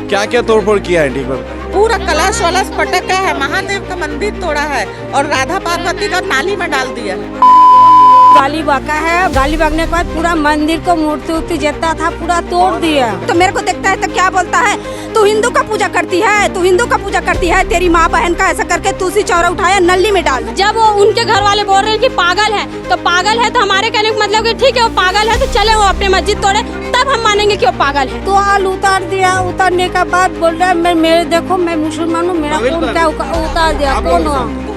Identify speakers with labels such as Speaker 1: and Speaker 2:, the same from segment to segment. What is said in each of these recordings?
Speaker 1: क्या क्या तोड़फोड़ किया है? ठीक है,
Speaker 2: पूरा कलश वलश पटका है, महादेव का मंदिर तोड़ा है और राधा पार्वती का नाली में डाल दिया।
Speaker 3: गाली बका है, गाली बकने के बाद पूरा मंदिर को मूर्ति उर्ति जितना था पूरा तोड़ दिया।
Speaker 4: तो मेरे को देखता है तो क्या बोलता है, तू हिंदू का पूजा करती है, तू हिंदू का पूजा करती है, तेरी माँ बहन का ऐसा करके तुलसी चौरा उठाया नली में डाल।
Speaker 5: जब वो उनके घर वाले बोल रहे हैं कि पागल है, तो पागल है तो हमारे कहने का मतलब कि ठीक है वो पागल है तो चले वो अपने मस्जिद तोड़े, तब हम मानेंगे कि वो पागल है।
Speaker 3: तो आल उतार दिया, उतारने के बाद बोल रहा है मेरे देखो मैं मुसलमान हूँ, मेरा खून क्या उतार दिया कौन?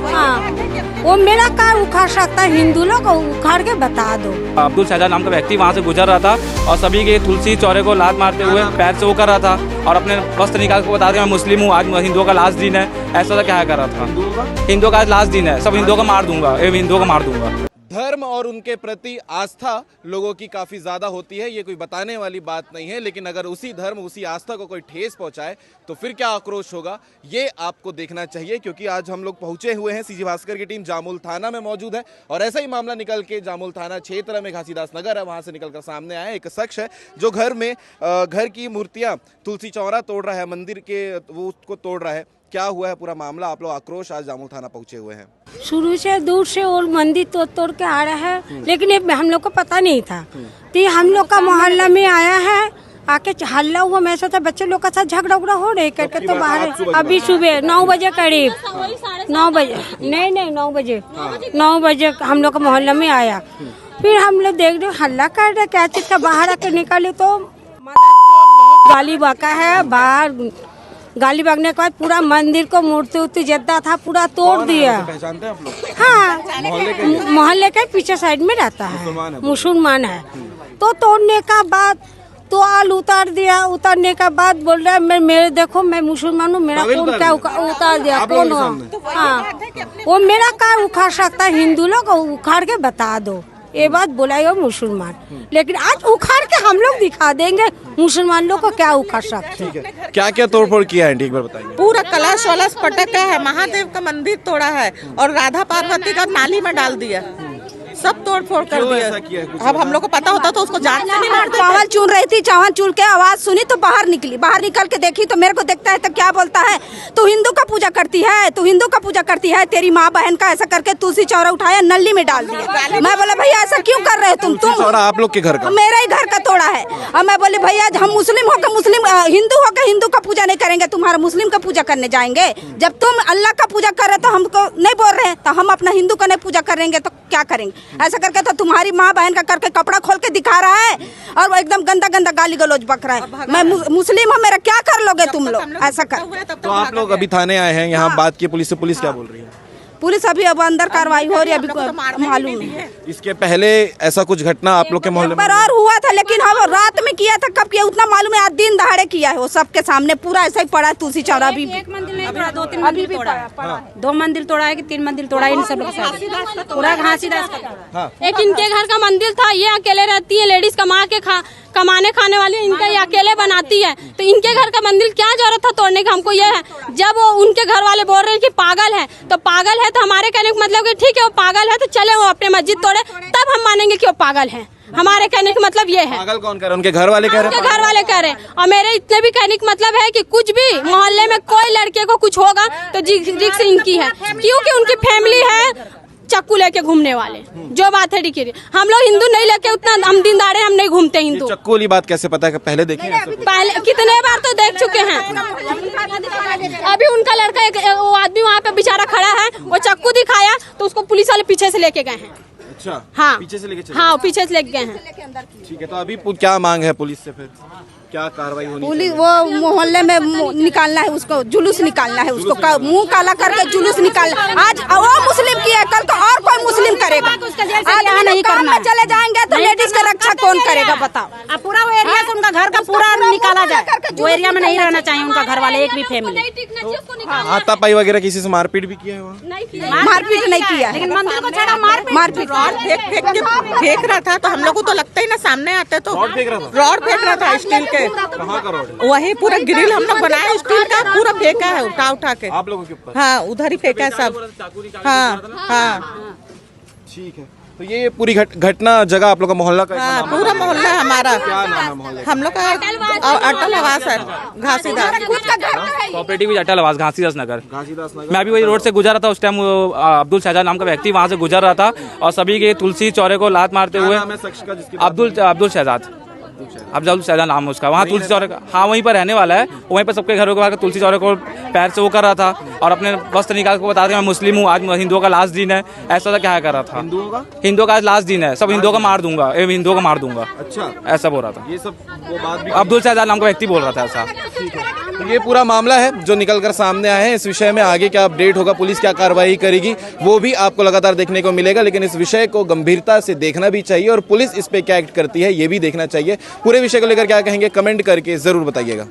Speaker 3: हाँ, वो मेरा कार उखाड़ सकता है, हिंदू लोग उखाड़ के बता दो।
Speaker 6: अब्दुल शहजाद नाम का व्यक्ति वहाँ से गुजर रहा था और सभी के तुलसी चौरे को लात मारते हुए पैर से वो कर रहा था और अपने वस्त्र निकाल के बता दिया मैं मुस्लिम हूँ, आज हिंदुओं का लास्ट दिन है, ऐसा क्या कर रहा था? हिंदुओं का आज लास्ट दिन है, सब हिंदुओं को मार दूंगा, हिंदुओं को मार दूंगा।
Speaker 1: धर्म और उनके प्रति आस्था लोगों की काफ़ी ज़्यादा होती है, ये कोई बताने वाली बात नहीं है। लेकिन अगर उसी धर्म उसी आस्था को कोई ठेस पहुंचाए तो फिर क्या आक्रोश होगा, ये आपको देखना चाहिए। क्योंकि आज हम लोग पहुंचे हुए हैं, सीजी भास्कर की टीम जामुल थाना में मौजूद है और ऐसा ही मामला निकल के जामुल थाना क्षेत्र में घासीदास नगर है, वहाँ से निकलकर सामने आया एक शख्स है जो घर की मूर्तियाँ तुलसी चौरा तोड़ रहा है, मंदिर के वो उसको तोड़ रहा है। क्या हुआ है पूरा मामला, आप लोग आक्रोश आज जामुल थाना पहुंचे हुए हैं।
Speaker 3: शुरू से दूर से और मंदिर तोड़ के आ रहा है, लेकिन ये हम लोग को पता नहीं था। तो हम लोग का मोहल्ला में आया है, आके हल्ला हुआ, मैं सोचा बच्चे लोग का साथ झगड़ा उगड़ा हो रहे करके तो बाहर अभी सुबह 9 बजे करीब 9 बजे नहीं 9 बजे हम लोग का मोहल्ला में आया। फिर हम लोग देख रहे हल्ला कर रहे क्या चीज का, बाहर आके निकाले तो गाली बका है, बाहर गाली बकने के बाद पूरा मंदिर को मूर्ति उर्ति जितना था पूरा तोड़ दिया।
Speaker 1: पहचानते हैं आप लोग?
Speaker 3: हाँ, मोहल्ले के पीछे साइड में रहता है, मुसलमान है। तो तोड़ने का बाद तो आल उतार दिया, उतारने का बाद बोल रहा है मेरे देखो मैं मुसलमान हूँ, मेरा खून क्या उतार दिया कौन? हाँ, वो मेरा कार उखाड़ सकता है, हिंदू लोग उखाड़ के बता दो, ये बात बोला है मुसलमान। लेकिन आज उखाड़ के हम लोग दिखा देंगे मुसलमान लोग को क्या उखाड़ सकते हैं।
Speaker 1: क्या क्या तोड़फोड़ किया है? ठीक बार बताइए।
Speaker 2: पूरा कलश वलश पटका है, महादेव का मंदिर तोड़ा है और राधा पार्वती का नाली में डाल दिया, सब तोड़ फोड़ कर दिया। अब हम लोग को पता होता तो उसको जान से नहीं मारते।
Speaker 4: चावल चुन रही थी, चावल चुन के आवाज सुनी तो बाहर निकली, बाहर निकल के देखी तो मेरे को देखता है तो क्या बोलता है, तू हिंदू का पूजा करती है, तू हिंदू का पूजा करती है, तेरी माँ बहन का ऐसा करके तुलसी चौरा उठाया नली में डाल दिया। मैं बोला भैया ऐसा क्यों कर रहे हो तुम?
Speaker 1: आप लोग के घर का?
Speaker 4: मेरा ही घर का तोड़ा है। और मैं बोली भैया हम मुस्लिम होकर मुस्लिम, हिंदू होकर हिंदू का पूजा नहीं करेंगे, तुम्हारा मुस्लिम का पूजा करने जाएंगे? जब तुम अल्लाह का पूजा कर रहे तो हमको नहीं बोल रहे, तो हम अपना हिंदू का नहीं पूजा करेंगे तो क्या करेंगे? ऐसा करके तो तुम्हारी माँ बहन का करके कपड़ा खोल के दिखा रहा है और वो एकदम गंदा गंदा गाली गलौज बक रहा है। मैं मुस्लिम हूँ, मेरा क्या कर लोगे तुम लोग? ऐसा कर
Speaker 1: तो आप लोग अभी थाने आए हैं, यहाँ बात की पुलिस से, पुलिस क्या बोल रही है?
Speaker 4: पुलिस अभी अब अंदर कार्रवाई हो रही है, अभी मालूम नहीं है।
Speaker 1: इसके पहले ऐसा कुछ घटना आप लोग के मोहल्ले में?
Speaker 4: और हुआ था, लेकिन हम रात में किया था, कब किया उतना मालूम है, आज दिन दहाड़े किया है, वो सबके सामने पूरा ऐसा ही पड़ा तुलसी चौरा। अभी
Speaker 5: एक मंदिर नहीं तोड़ा, 2-3 मंदिर तोड़ा है, 2 मंदिर तोड़ा है कि 3 मंदिर तोड़ा है, इन सब लोग पूरा घासीदास का। एक इनके घर का मंदिर था, ये अकेले रहती है, लेडीज कमाने खाने वाली, इनका ये अकेले बनाती है, तो इनके घर का मंदिर क्या जरूरत था तोड़ने का? हमको ये है, जब वो उनके घर वाले बोल रहे हैं कि पागल है, तो पागल है तो हमारे कहने का मतलब कि ठीक है वो पागल है तो चले वो अपने मस्जिद तोड़े, तब हम मानेंगे कि वो पागल है। हमारे कहने का मतलब ये है।
Speaker 1: पागल कौन कह रहे हैं? उनके घर वाले कह रहे हैं?
Speaker 5: उनके घर वाले कह रहे हैं। और मेरे इतने भी कहने का मतलब है कि कुछ भी मोहल्ले में कोई लड़के को कुछ होगा तो रिक्स इनकी है, क्योंकि उनकी फैमिली है चक्कू लेके घूमने वाले, जो बात है डिकेरी। हम लोग हिंदू नहीं लेके उतना, हम दिन दाड़े हम नहीं घूमते हिंदू।
Speaker 1: चक्कू वाली बात कैसे पता है? पहले देखे हैं?
Speaker 5: पहले कितने बार तो देख चुके हैं। अभी उनका लड़का वो आदमी वहाँ पे बेचारा खड़ा है, वो चक्कू दिखाया तो उसको पुलिस वाले पीछे से लेके गए हैं।
Speaker 1: अच्छा,
Speaker 5: हाँ
Speaker 1: पीछे से लेके चले?
Speaker 5: हाँ पीछे से लेके गए हैं।
Speaker 1: ठीक है, तो अभी क्या मांग है पुलिस से? फिर क्या कार्रवाई होनी
Speaker 4: पुलिस वो मोहल्ले में निकालना है, उसको जुलूस निकालना है, उसको मुंह काला करके जुलूस निकालना। आज वो मुस्लिम की है, कल को और कोई मुस्लिम करेगा। आज यहाँ नहीं करना, चले जाएंगे तो लेडीज का रक्षा कौन करेगा बताओ?
Speaker 7: पूरा वो एरिया से उनका घर का पूरा निकाला जाए, वो एरिया में नहीं रहना चाहिए उनका घर वाले, एक भी फैमिली।
Speaker 1: हाथापाई वगैरह किसी से मारपीट भी किया है वहाँ?
Speaker 4: मारपीट नहीं किया,
Speaker 7: लेकिन मंदिर को छोड़ा
Speaker 4: मारपीट
Speaker 2: फेंक रहा था, तो हम लोग को तो लगता ही ना, सामने आते तो रॉड फेंक रहा था स्टील के।
Speaker 1: कहाँ का रोड?
Speaker 2: वही पूरा ग्रिल हम लोग बनाए स्टील का, पूरा फेंका है उठा के।
Speaker 1: आप लोगों के ऊपर?
Speaker 2: हाँ, उधर ही फेंका है सब। हाँ हाँ,
Speaker 1: ठीक है। तो ये पूरी घटना जगह आप लोग का मोहल्ला का
Speaker 2: हाँ, पूरा मोहल्ला है हमारा।
Speaker 1: क्या नाम है मोहल्ले
Speaker 2: हम लोग का अटल आवास है घासीदास।
Speaker 6: कोऑपरेटिव अटल आवास घासीदास नगर।
Speaker 1: घासीदास नगर।
Speaker 6: मैं अभी वही रोड से गुजर रहा था, उस टाइम अब्दुल शहजाद नाम का व्यक्ति वहाँ से गुजर रहा था और सभी के तुलसी चौरे को लात मारते हुए
Speaker 1: शख्स का जिसकी
Speaker 6: अब्दुल शहजाद नाम है उसका, वहाँ तुलसी चौरे का, हाँ वहीं पर रहने वाला है। वहीं पर सबके घरों के बाहर तुलसी चौरे को पैर से वो कर रहा था और अपने वस्त्र निकाल के बता दिया मैं मुस्लिम हूँ, आज हिंदुओं का लास्ट दिन है, ऐसा क्या कर रहा था। हिंदुओं का आज लास्ट दिन है, सब हिंदुओं का मार दूंगा, हिंदुओं का मार दूंगा,
Speaker 1: अच्छा
Speaker 6: ऐसा बोल रहा था।
Speaker 1: ये सब वो बात भी
Speaker 6: अब्दुल शहजाद नाम का व्यक्ति बोल रहा था ऐसा।
Speaker 1: तो ये पूरा मामला है जो निकल कर सामने आया है। इस विषय में आगे क्या अपडेट होगा, पुलिस क्या कार्रवाई करेगी, वो भी आपको लगातार देखने को मिलेगा। लेकिन इस विषय को गंभीरता से देखना भी चाहिए और पुलिस इस पे क्या एक्ट करती है ये भी देखना चाहिए। पूरे विषय को लेकर क्या कहेंगे कमेंट करके जरूर बताइएगा।